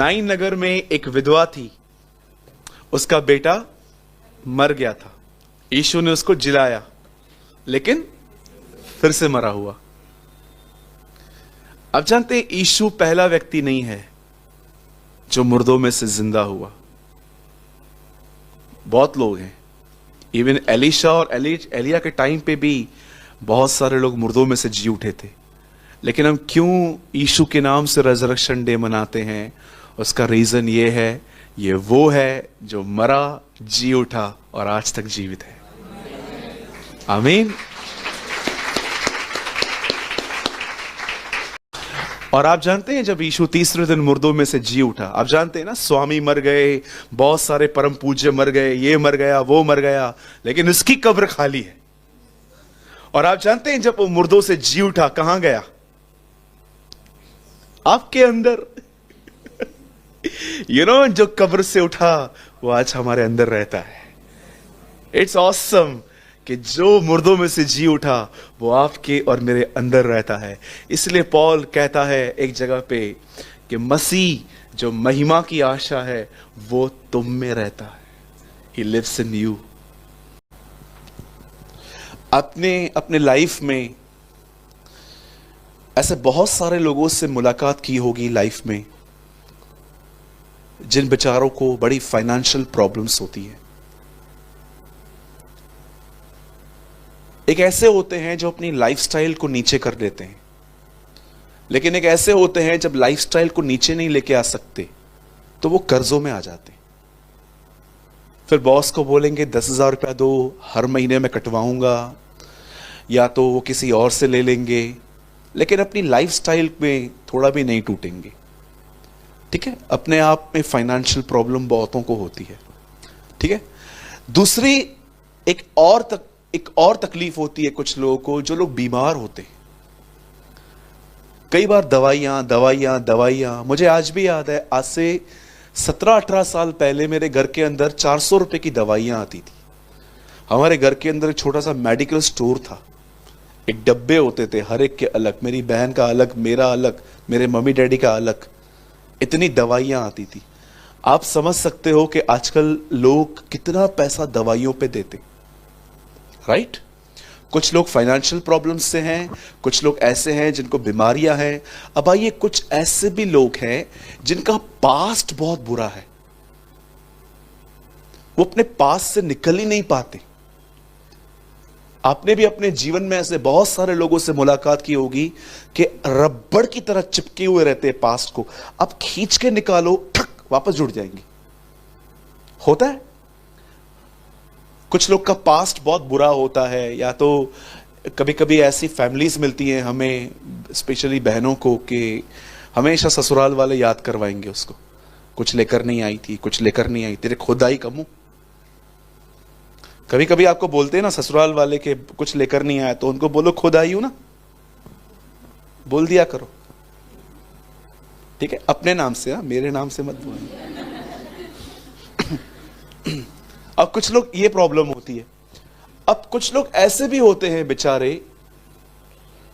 Nine नगर में एक विधवा थी, उसका बेटा मर गया था। यीशु ने उसको जिलाया, लेकिन फिर से मरा हुआ। अब जानते हैं यीशु पहला व्यक्ति नहीं है जो मुर्दों में से जिंदा हुआ। बहुत लोग हैं, इवन एलिशा और एलिया के टाइम पे भी बहुत सारे लोग मुर्दों में से जी उठे थे। लेकिन हम क्यों यीशु के नाम से रेजरेक्शन डे मनाते हैं? उसका रीजन ये है, ये वो है जो मरा, जी उठा और आज तक जीवित है। आमीन। और आप जानते हैं जब यीशु तीसरे दिन मुर्दों में से जी उठा, आप जानते हैं ना, स्वामी मर गए, बहुत सारे परम पूज्य मर गए, ये मर गया, वो मर गया, लेकिन उसकी कब्र खाली है। और आप जानते हैं जब वो मुर्दों से जी उठा, कहां गया? आपके अंदर। जो कब्र से उठा वो आज हमारे अंदर रहता है। इट्स ऑसम कि जो मुर्दों में से जी उठा वो आपके और मेरे अंदर रहता है। इसलिए पौल कहता है एक जगह पे कि मसीह जो महिमा की आशा है वो तुम में रहता है। He lives in you। अपने लाइफ में ऐसे बहुत सारे लोगों से मुलाकात की होगी लाइफ में, जिन बेचारों को बड़ी फाइनेंशियल प्रॉब्लम्स होती है। एक ऐसे होते हैं जो अपनी लाइफस्टाइल को नीचे कर देते हैं, लेकिन एक ऐसे होते हैं जब लाइफस्टाइल को नीचे नहीं लेके आ सकते तो वो कर्जों में आ जाते हैं। फिर बॉस को बोलेंगे 10,000 रुपया दो, हर महीने में कटवाऊंगा, या तो वो किसी और से ले लेंगे, लेकिन अपनी लाइफस्टाइल में थोड़ा भी नहीं टूटेंगे। ठीक है, अपने आप में फाइनेंशियल प्रॉब्लम बहुतों को होती है। ठीक है, दूसरी एक और तकलीफ होती है कुछ लोगों को, जो लोग बीमार होते हैं। कई बार दवाइयां। मुझे आज भी याद है, आज से 17-18 साल पहले मेरे घर के अंदर 400 रुपए की दवाइयां आती थी। हमारे घर के अंदर एक छोटा सा मेडिकल स्टोर था, एक डब्बे होते थे हर एक के अलग, मेरी बहन का अलग, मेरा अलग, मेरे मम्मी डैडी का अलग। इतनी दवाइयां आती थी। आप समझ सकते हो कि आजकल लोग कितना पैसा दवाइयों पे देते, राइट? कुछ लोग फाइनेंशियल प्रॉब्लम्स से हैं, कुछ लोग ऐसे हैं जिनको बीमारियां हैं। अब आइए, कुछ ऐसे भी लोग हैं जिनका पास्ट बहुत बुरा है, वो अपने पास्ट से निकल ही नहीं पाते। आपने भी अपने जीवन में ऐसे बहुत सारे लोगों से मुलाकात की होगी कि रबड़ की तरह चिपके हुए रहते हैं पास्ट को। आप खींच के निकालो, ठक, वापस जुड़ जाएंगे। होता है। कुछ लोग का पास्ट बहुत बुरा होता है, या तो कभी कभी ऐसी फैमिलीज मिलती हैं हमें, स्पेशली बहनों को, कि हमेशा ससुराल वाले याद करवाएंगे उसको, कुछ लेकर नहीं आई थी, कुछ लेकर नहीं आई, तेरे खुद आई कमू। कभी कभी आपको बोलते हैं ना ससुराल वाले के कुछ लेकर नहीं आया, तो उनको बोलो खुद आई हूं ना, बोल दिया करो। ठीक है, अपने नाम से, मेरे नाम से मत बोलो। अब कुछ लोग, ये प्रॉब्लम होती है। अब कुछ लोग ऐसे भी होते हैं बेचारे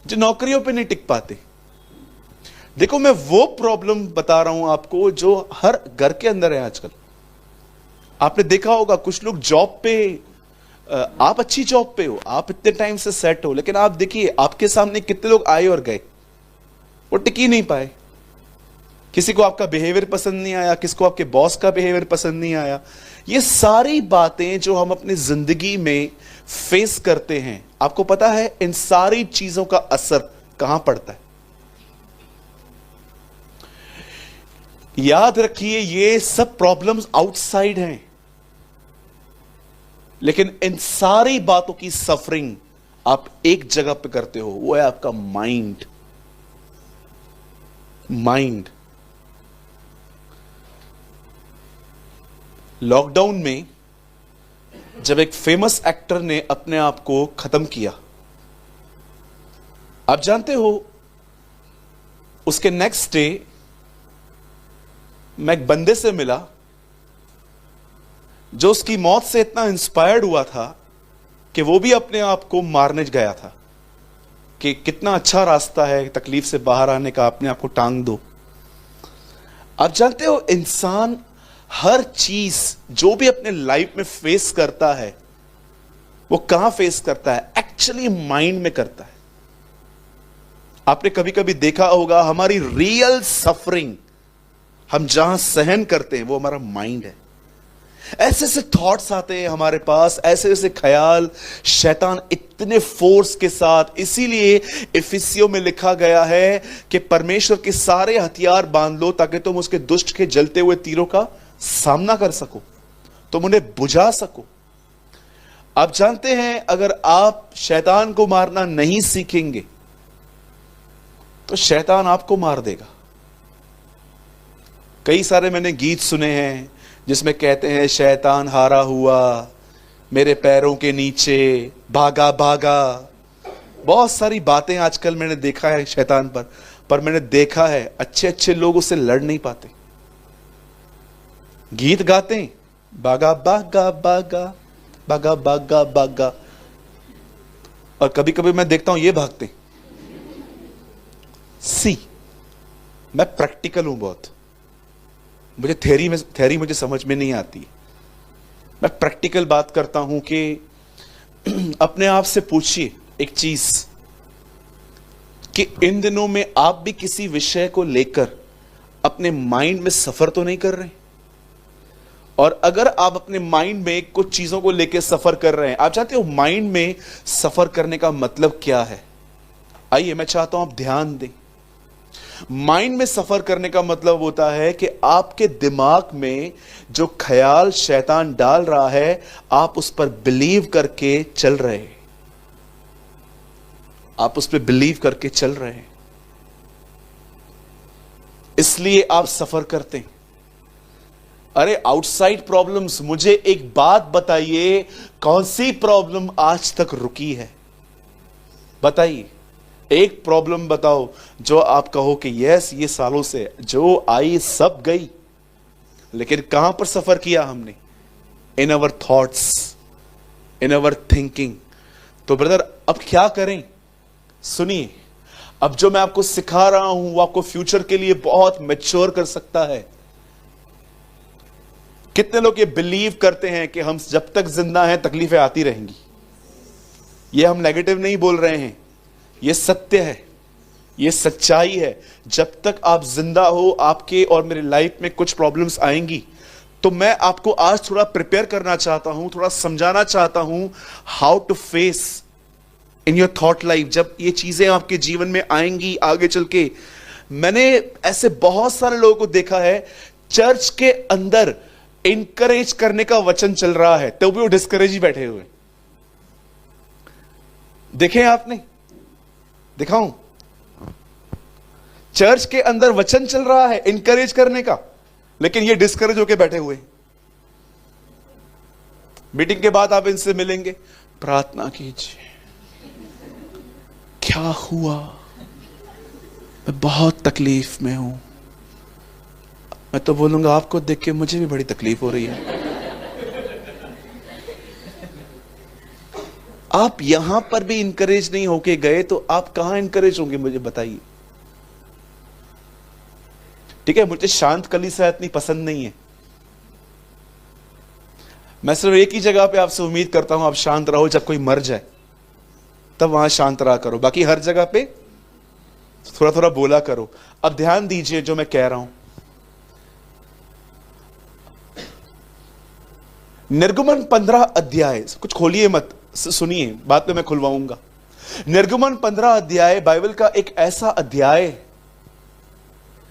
जो नौकरियों पे नहीं टिक पाते। देखो, मैं वो प्रॉब्लम बता रहा हूं आपको जो हर घर के अंदर है आजकल। आपने देखा होगा कुछ लोग जॉब पे, आप अच्छी जॉब पे हो, आप इतने टाइम से सेट हो, लेकिन आप देखिए आपके सामने कितने लोग आए और गए, वो टिक ही नहीं पाए। किसी को आपका बिहेवियर पसंद नहीं आया, किसी को आपके बॉस का बिहेवियर पसंद नहीं आया। ये सारी बातें जो हम अपनी जिंदगी में फेस करते हैं, आपको पता है इन सारी चीजों का असर कहां पड़ता है? याद रखिए, ये सब प्रॉब्लम्स आउटसाइड हैं, लेकिन इन सारी बातों की सफरिंग आप एक जगह पे करते हो, वो है आपका माइंड। लॉकडाउन में जब एक फेमस एक्टर ने अपने आप को खत्म किया, आप जानते हो, उसके नेक्स्ट डे मैं एक बंदे से मिला जो उसकी मौत से इतना इंस्पायर्ड हुआ था कि वो भी अपने आप को मारने गया था, कि कितना अच्छा रास्ता है तकलीफ से बाहर आने का, अपने आप को टांग दो। आप जानते हो इंसान हर चीज जो भी अपने लाइफ में फेस करता है वो कहां फेस करता है? एक्चुअली माइंड में करता है। आपने कभी कभी देखा होगा हमारी रियल सफरिंग हम जहां सहन करते हैं वो हमारा माइंड है। ऐसे ऐसे थॉट्स आते हैं हमारे पास, ऐसे ऐसे ख्याल, शैतान इतने फोर्स के साथ। इसीलिए इफिसियों में लिखा गया है कि परमेश्वर के सारे हथियार बांध लो ताकि तुम उसके दुष्ट के जलते हुए तीरों का सामना कर सको, तुम उन्हें बुझा सको। आप जानते हैं अगर आप शैतान को मारना नहीं सीखेंगे तो शैतान आपको मार देगा। कई सारे मैंने गीत सुने हैं जिसमें कहते हैं शैतान हारा हुआ मेरे पैरों के नीचे भागा भागा। बहुत सारी बातें आजकल मैंने देखा है शैतान पर मैंने देखा है अच्छे अच्छे लोग उससे लड़ नहीं पाते। गीत गाते हैं भागा भागा भागा भागा भागा भागा, और कभी कभी मैं देखता हूं ये भागते। मैं प्रैक्टिकल हूं बहुत, मुझे थ्योरी मुझे समझ में नहीं आती। मैं प्रैक्टिकल बात करता हूं कि अपने आप से पूछिए एक चीज कि इन दिनों में आप भी किसी विषय को लेकर अपने माइंड में सफर तो नहीं कर रहे? और अगर आप अपने माइंड में कुछ चीजों को लेकर सफर कर रहे हैं, आप चाहते हो माइंड में सफर करने का मतलब क्या है? आइए मैं चाहता हूं आप ध्यान दें। माइंड में सफर करने का मतलब होता है कि आपके दिमाग में जो ख्याल शैतान डाल रहा है आप उस पर बिलीव करके चल रहे हैं, आप उस पर बिलीव करके चल रहे हैं, इसलिए आप सफर करते हैं। अरे आउटसाइड प्रॉब्लम्स, मुझे एक बात बताइए, कौन सी प्रॉब्लम आज तक रुकी है? बताइए एक प्रॉब्लम बताओ जो आप कहो कि यस ये सालों से जो आई सब गई, लेकिन कहां पर सफर किया हमने? In our thoughts, in our thinking. तो ब्रदर अब क्या करें? सुनिए, अब जो मैं आपको सिखा रहा हूं वो आपको फ्यूचर के लिए बहुत मैच्योर कर सकता है। कितने लोग ये बिलीव करते हैं कि हम जब तक जिंदा हैं तकलीफें आती रहेंगी? ये हम नेगेटिव नहीं बोल रहे हैं, ये सत्य है, ये सच्चाई है। जब तक आप जिंदा हो आपके और मेरी लाइफ में कुछ प्रॉब्लम्स आएंगी। तो मैं आपको आज थोड़ा प्रिपेयर करना चाहता हूं, थोड़ा समझाना चाहता हूं how to face in your thought life. जब ये चीजें आपके जीवन में आएंगी आगे चल के, मैंने ऐसे बहुत सारे लोगों को देखा है चर्च के अंदर इंकरेज करने का वचन चल रहा है तो भी वो डिस्करेज ही बैठे हुए। देखें आपने? दिखाऊं? चर्च के अंदर वचन चल रहा है इंकरेज करने का, लेकिन ये डिस्करेज होके बैठे हुए। मीटिंग के बाद आप इनसे मिलेंगे, प्रार्थना कीजिए, क्या हुआ, मैं बहुत तकलीफ में हूं। मैं तो बोलूंगा आपको देख के मुझे भी बड़ी तकलीफ हो रही है। आप यहां पर भी इंकरेज नहीं होके गए तो आप कहां इंकरेज होंगे? मुझे बताइए। ठीक है, मुझे शांत कलीसिया इतनी पसंद नहीं है। मैं सिर्फ एक ही जगह पे आपसे उम्मीद करता हूं आप शांत रहो, जब कोई मर जाए तब वहां शांत रहा करो, बाकी हर जगह पे थोड़ा थोड़ा बोला करो। अब ध्यान दीजिए जो मैं कह रहा हूं। निर्गमन 15 अध्याय, कुछ खोलिए मत, सुनिए, बाद में मैं खुलवाऊंगा। निर्गमन 15 अध्याय बाइबल का एक ऐसा अध्याय है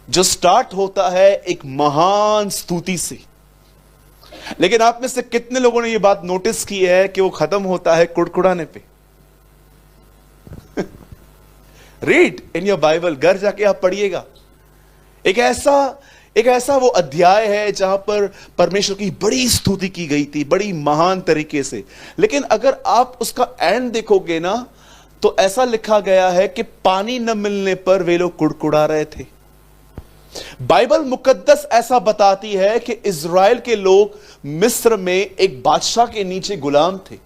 जो स्टार्ट होता है एक महान स्तुति से, लेकिन आप में से कितने लोगों ने यह बात नोटिस की है कि वो खत्म होता है कुड़कुड़ाने पे? रीड इन योर बाइबल, घर जाके आप पढ़िएगा। एक ऐसा वो अध्याय है जहां पर परमेश्वर की बड़ी स्तुति की गई थी, बड़ी महान तरीके से। लेकिन अगर आप उसका एंड देखोगे ना तो ऐसा लिखा गया है कि पानी न मिलने पर वे लोग कुड़कुड़ा रहे थे। बाइबल मुकद्दस ऐसा बताती है कि इज़राइल के लोग मिस्र में एक बादशाह के नीचे गुलाम थे,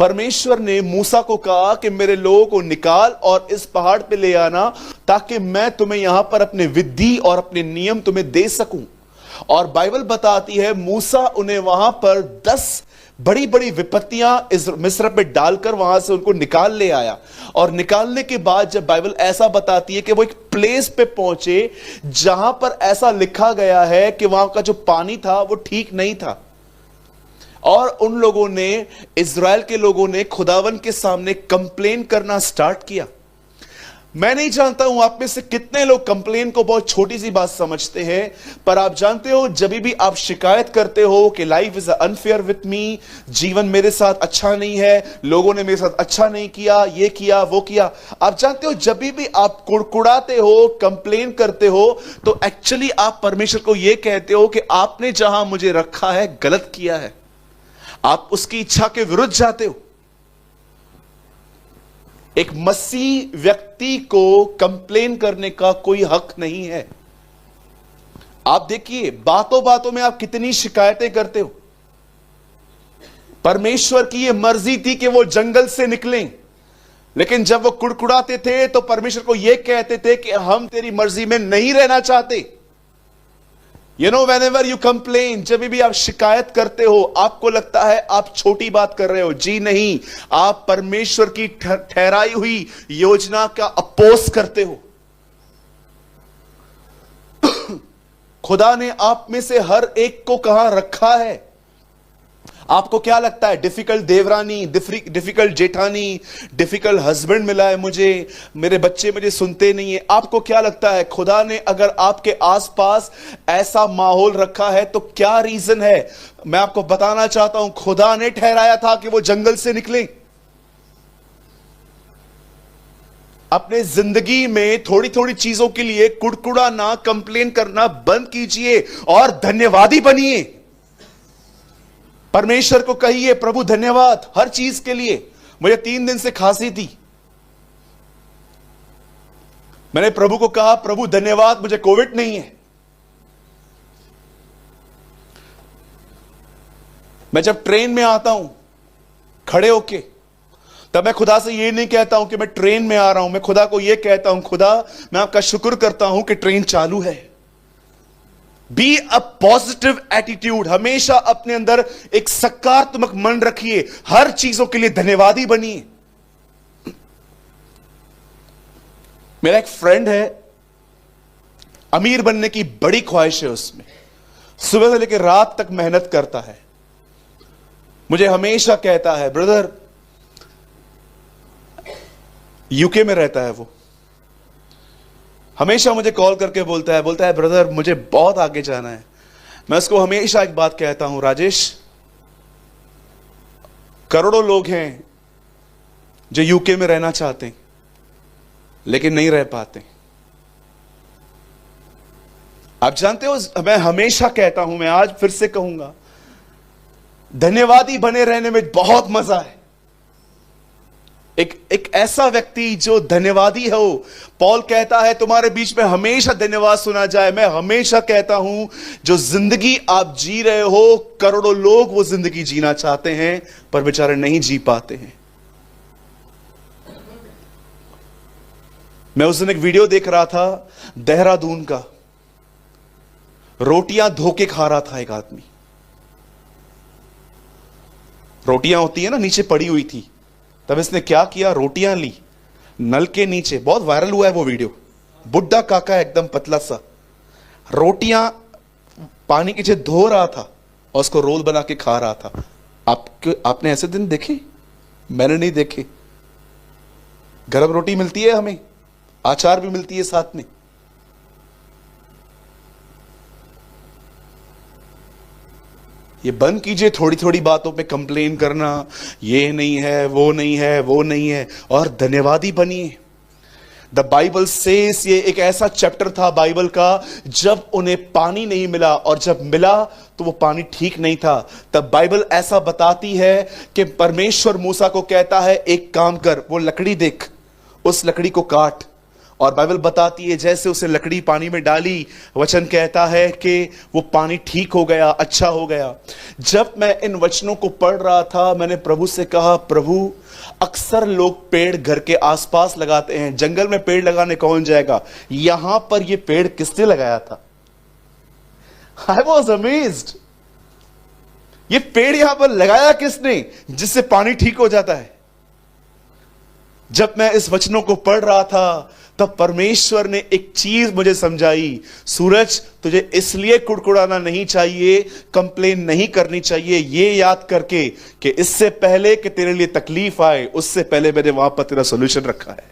परमेश्वर ने मूसा को कहा कि मेरे लोगों को निकाल और इस पहाड़ पे ले आना, ताकि मैं तुम्हें यहां पर अपने विधि और अपने नियम तुम्हें दे सकूं। और बाइबल बताती है मूसा उन्हें वहां पर 10 बड़ी बड़ी विपत्तियां इस मिस्र पे डालकर वहां से उनको निकाल ले आया। और निकालने के बाद जब बाइबल ऐसा बताती है कि वो एक प्लेस पे पहुंचे जहां पर ऐसा लिखा गया है कि वहां का जो पानी था वो ठीक नहीं था, और उन लोगों ने, इज़राइल के लोगों ने खुदावन के सामने कंप्लेन करना स्टार्ट किया। मैं नहीं जानता हूं आप में से कितने लोग कंप्लेन को बहुत छोटी सी बात समझते हैं, पर आप जानते हो जब भी आप शिकायत करते हो कि life is unfair with me, जीवन मेरे साथ अच्छा नहीं है, लोगों ने मेरे साथ अच्छा नहीं किया, ये किया वो किया, आप जानते हो जब भी आप कुड़कुड़ाते हो, कंप्लेन करते हो, तो एक्चुअली आप परमेश्वर को यह कहते हो कि आपने जहां मुझे रखा है गलत किया है, आप उसकी इच्छा के विरुद्ध जाते हो। एक मसीह व्यक्ति को कंप्लेन करने का कोई हक नहीं है। आप देखिए बातों बातों में आप कितनी शिकायतें करते हो। परमेश्वर की यह मर्जी थी कि वो जंगल से निकलें, लेकिन जब वो कुड़कुड़ाते थे तो परमेश्वर को यह कहते थे कि हम तेरी मर्जी में नहीं रहना चाहते। whenever you complain, जब भी आप शिकायत करते हो, आपको लगता है आप छोटी बात कर रहे हो। जी नहीं, आप परमेश्वर की ठहराई हुई योजना का अपोज करते हो। खुदा ने आप में से हर एक को कहां रखा है। आपको क्या लगता है डिफिकल्ट देवरानी, डिफिकल्ट जेठानी, डिफिकल्ट हस्बैंड मिला है मुझे, मेरे बच्चे मुझे सुनते नहीं है, आपको क्या लगता है खुदा ने अगर आपके आसपास ऐसा माहौल रखा है तो क्या रीजन है? मैं आपको बताना चाहता हूं, खुदा ने ठहराया था कि वो जंगल से निकले। अपने जिंदगी में थोड़ी थोड़ी चीजों के लिए कुड़कुड़ाना, कंप्लेन करना बंद कीजिए और धन्यवादी बनिए। परमेश्वर को कहिए प्रभु धन्यवाद हर चीज के लिए। मुझे 3 दिन से खांसी थी, मैंने प्रभु को कहा प्रभु धन्यवाद मुझे कोविड नहीं है। मैं जब ट्रेन में आता हूं खड़े होके, तब मैं खुदा से ये नहीं कहता हूं कि मैं ट्रेन में आ रहा हूं, मैं खुदा को यह कहता हूं खुदा मैं आपका शुक्र करता हूं कि ट्रेन चालू है। बी अ पॉजिटिव एटीट्यूड, हमेशा अपने अंदर एक सकारात्मक मन रखिए, हर चीजों के लिए धन्यवादी बनिए। मेरा एक फ्रेंड है, अमीर बनने की बड़ी ख्वाहिश है उसमें, सुबह से लेकर रात तक मेहनत करता है। मुझे हमेशा कहता है ब्रदर, यूके में रहता है वो, हमेशा मुझे कॉल करके बोलता है ब्रदर मुझे बहुत आगे जाना है। मैं उसको हमेशा एक बात कहता हूं, राजेश करोड़ों लोग हैं जो यूके में रहना चाहते हैं लेकिन नहीं रह पाते। आप जानते हो मैं हमेशा कहता हूं, मैं आज फिर से कहूंगा, धन्यवादी बने रहने में बहुत मजा है। एक ऐसा व्यक्ति जो धन्यवादी हो, पौल कहता है तुम्हारे बीच में हमेशा धन्यवाद सुना जाए। मैं हमेशा कहता हूं जो जिंदगी आप जी रहे हो, करोड़ों लोग वो जिंदगी जीना चाहते हैं पर बेचारे नहीं जी पाते हैं। मैं उस दिन एक वीडियो देख रहा था देहरादून का, रोटियां धोके खा रहा था एक आदमी। रोटियां होती है ना नीचे पड़ी हुई थी, तब इसने क्या किया, रोटियां ली नल के नीचे, बहुत वायरल हुआ है वो वीडियो, बुड्ढा काका एकदम पतला सा, रोटियां पानी के नीचे धो रहा था और उसको रोल बना के खा रहा था। आपने ऐसे दिन देखे? मैंने नहीं देखे। गरम रोटी मिलती है हमें, अचार भी मिलती है साथ में। ये बंद कीजिए थोड़ी थोड़ी बातों पे कंप्लेन करना, ये नहीं है वो नहीं है वो नहीं है, और धन्यवादी बनिए। द बाइबल सेस, ये एक ऐसा चैप्टर था बाइबल का जब उन्हें पानी नहीं मिला, और जब मिला तो वो पानी ठीक नहीं था। तब बाइबल ऐसा बताती है कि परमेश्वर मूसा को कहता है एक काम कर, वो लकड़ी देख, उस लकड़ी को काट और बाइबल बताती है जैसे उसे लकड़ी पानी में डाली, वचन कहता है कि वो पानी ठीक हो गया, अच्छा हो गया। जब मैं इन वचनों को पढ़ रहा था, मैंने प्रभु से कहा, प्रभु अक्सर लोग पेड़ घर के आसपास लगाते हैं, जंगल में पेड़ लगाने कौन जाएगा, यहां पर ये पेड़ किसने लगाया था? I was amazed. ये पेड़ यहां पर लगाया किसने जिससे पानी ठीक हो जाता है? जब मैं इस वचनों को पढ़ रहा था तब परमेश्वर ने एक चीज मुझे समझाई, सूरज तुझे इसलिए कुड़कुड़ाना नहीं चाहिए, कंप्लेन नहीं करनी चाहिए, ये याद करके कि इससे पहले कि तेरे लिए तकलीफ आए, उससे पहले मैंने वहां पर तेरा सोल्यूशन रखा है।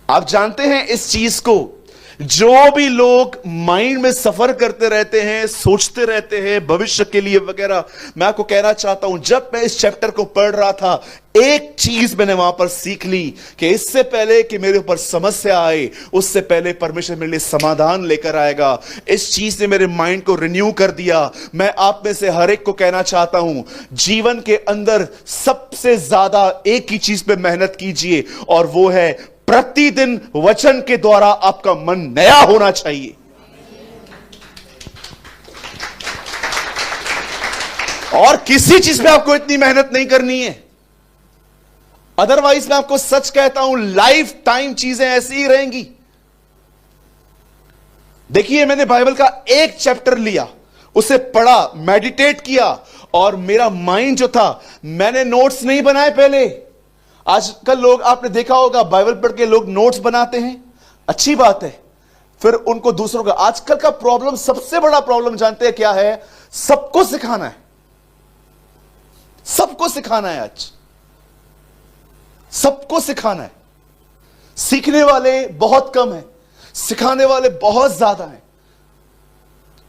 आप जानते हैं इस चीज को, जो भी लोग माइंड में सफर करते रहते हैं, सोचते रहते हैं भविष्य के लिए वगैरह, मैं आपको कहना चाहता हूं, जब मैं इस चैप्टर को पढ़ रहा था, एक चीज मैंने वहां पर सीख ली कि इससे पहले कि मेरे ऊपर समस्या आए, उससे पहले परमेश्वर मेरे लिए समाधान लेकर आएगा। इस चीज ने मेरे माइंड को रिन्यू कर दिया। मैं आप में से हर एक को कहना चाहता हूं, जीवन के अंदर सबसे ज्यादा एक ही चीज पे मेहनत कीजिए, और वो है प्रतिदिन वचन के द्वारा आपका मन नया होना चाहिए। और किसी चीज में आपको इतनी मेहनत नहीं करनी है। अदरवाइज मैं आपको सच कहता हूं, लाइफ टाइम चीजें ऐसी ही रहेंगी। देखिए, मैंने बाइबल का एक चैप्टर लिया, उसे पढ़ा, मेडिटेट किया, और मेरा माइंड जो था, मैंने नोट्स नहीं बनाए पहले। आजकल लोग, आपने देखा होगा, बाइबल पढ़ के लोग नोट्स बनाते हैं, अच्छी बात है, फिर उनको दूसरों का। आजकल का प्रॉब्लम, सबसे बड़ा प्रॉब्लम जानते हैं क्या है? सबको सिखाना है, सबको सिखाना है। आज सबको सिखाना है। सीखने वाले बहुत कम है, सिखाने वाले बहुत ज्यादा हैं।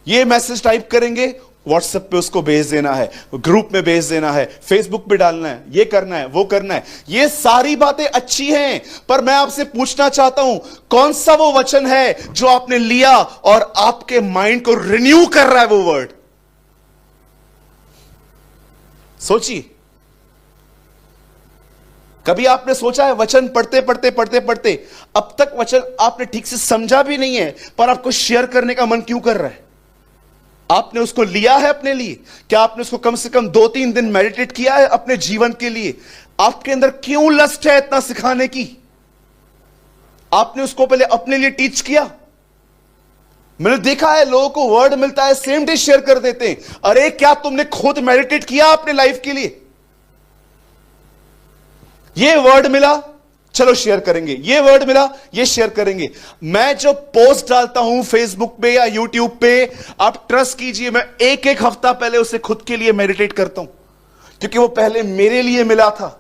ये मैसेज टाइप करेंगे, व्हाट्सएप पे उसको भेज देना है, ग्रुप में भेज देना है, फेसबुक पे डालना है, ये करना है, वो करना है। ये सारी बातें अच्छी हैं, पर मैं आपसे पूछना चाहता हूं, कौन सा वो वचन है जो आपने लिया और आपके माइंड को रिन्यू कर रहा है? वो वर्ड सोचिए। कभी आपने सोचा है, वचन पढ़ते पढ़ते पढ़ते पढ़ते अब तक वचन आपने ठीक से समझा भी नहीं है, पर आपको शेयर करने का मन क्यों कर रहा है? आपने उसको लिया है अपने लिए? क्या आपने उसको कम से कम 2-3 दिन मेडिटेट किया है अपने जीवन के लिए? आपके अंदर क्यों लस्ट है इतना सिखाने की? आपने उसको पहले अपने लिए टीच किया? मैंने देखा है, लोगों को वर्ड मिलता है, सेम डे शेयर कर देते हैं। अरे क्या तुमने खुद मेडिटेट किया अपने लाइफ के लिए? ये वर्ड मिला, चलो शेयर करेंगे, ये वर्ड मिला, ये शेयर करेंगे। मैं जो पोस्ट डालता हूं फेसबुक पे या यूट्यूब पे, आप ट्रस्ट कीजिए, मैं एक एक हफ्ता पहले उसे खुद के लिए मेडिटेट करता हूं, क्योंकि वो पहले मेरे लिए मिला था।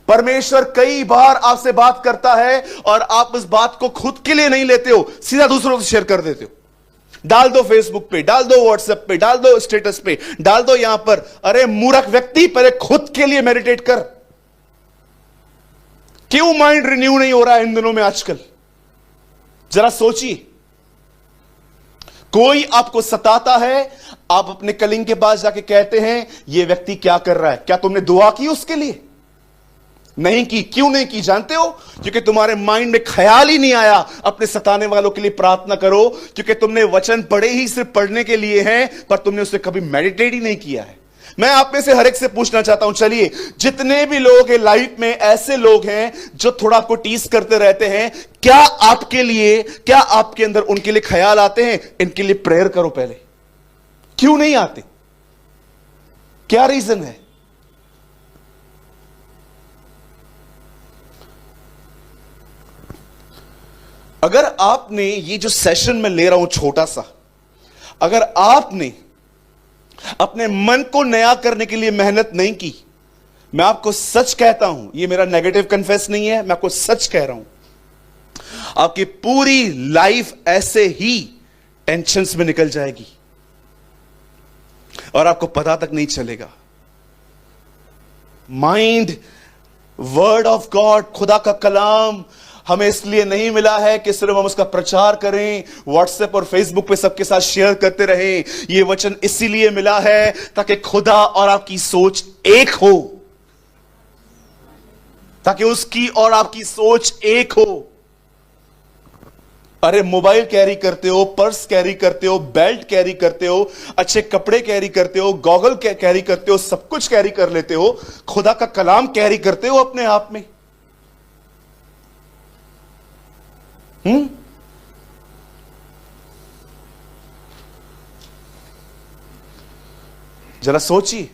परमेश्वर कई बार आपसे बात करता है और आप उस बात को खुद के लिए नहीं लेते हो, सीधा दूसरों से शेयर कर देते हो। डाल दो फेसबुक पे, डाल दो व्हाट्सएप पे, डाल दो स्टेटस पे, डाल दो यहां पर। अरे मूर्ख व्यक्ति, पहले खुद के लिए मेडिटेट कर। क्यों माइंड रिन्यू नहीं हो रहा है इन दिनों में आजकल? जरा सोचिए। कोई आपको सताता है, आप अपने कलिंग के पास जाके कहते हैं, यह व्यक्ति क्या कर रहा है? क्या तुमने दुआ की उसके लिए? नहीं की। क्यों नहीं की जानते हो? क्योंकि तुम्हारे माइंड में ख्याल ही नहीं आया अपने सताने वालों के लिए प्रार्थना करो, क्योंकि तुमने वचन पढ़े ही सिर्फ पढ़ने के लिए हैं, पर तुमने उसे कभी मेडिटेट ही नहीं किया है। मैं आप में से हर एक से पूछना चाहता हूं, चलिए, जितने भी लोग हैं लाइफ में, ऐसे लोग हैं जो थोड़ा आपको टीज करते रहते हैं, क्या आपके लिए, क्या आपके अंदर उनके लिए ख्याल आते हैं? इनके लिए प्रेयर करो पहले। क्यों नहीं आते? क्या रीजन है? अगर आपने ये जो सेशन में ले रहा हूं छोटा सा, अगर आपने अपने मन को नया करने के लिए मेहनत नहीं की, मैं आपको सच कहता हूं, ये मेरा नेगेटिव कन्फेस नहीं है, मैं आपको सच कह रहा हूं, आपकी पूरी लाइफ ऐसे ही टेंशन्स में निकल जाएगी और आपको पता तक नहीं चलेगा। माइंड, वर्ड ऑफ गॉड, खुदा का कलाम हमें इसलिए नहीं मिला है कि सिर्फ हम उसका प्रचार करें, व्हाट्सएप और फेसबुक पे सबके साथ शेयर करते रहें। यह वचन इसीलिए मिला है ताकि खुदा और आपकी सोच एक हो। ताकि उसकी और आपकी सोच एक हो। अरे मोबाइल कैरी करते हो, पर्स कैरी करते हो, बेल्ट कैरी करते हो, अच्छे कपड़े कैरी करते हो, गॉगल कैरी करते हो, सब कुछ कैरी कर लेते हो, खुदा का कलाम कैरी करते हो अपने आप में। जरा सोचिए,